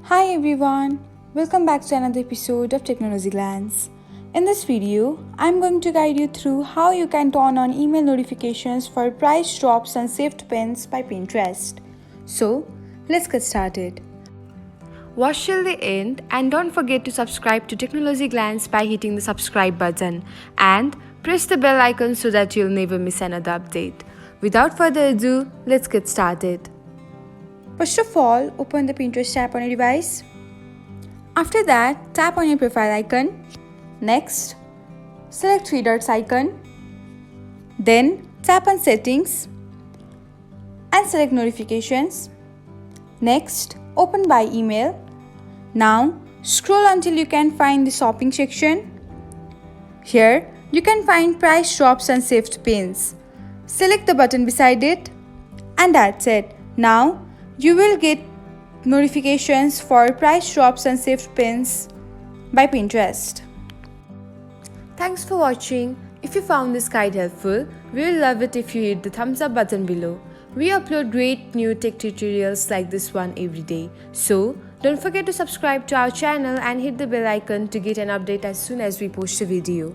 Hi everyone, welcome back to another episode of Technologyglance. In this video, I'm going to guide you through how you can turn on email notifications for price drops and saved pins by Pinterest. So, let's get started. Watch till the end and don't forget to subscribe to Technologyglance by hitting the subscribe button and press the bell icon so that you'll never miss another update. Without further ado, let's get started. First of all, open the Pinterest app on your device. After that, tap on your profile icon. Next, select three dots icon. Then, tap on Settings and select Notifications. Next, open by email. Now, scroll until you can find the shopping section. Here, you can find price drops and saved pins. Select the button beside it, and that's it. Now, you will get notifications for price drops and saved pins by Pinterest. Thanks for watching. If you found this guide helpful, we will love it if you hit the thumbs up button below. We upload great new tech tutorials like this one every day. So, don't forget to subscribe to our channel and hit the bell icon to get an update as soon as we post a video.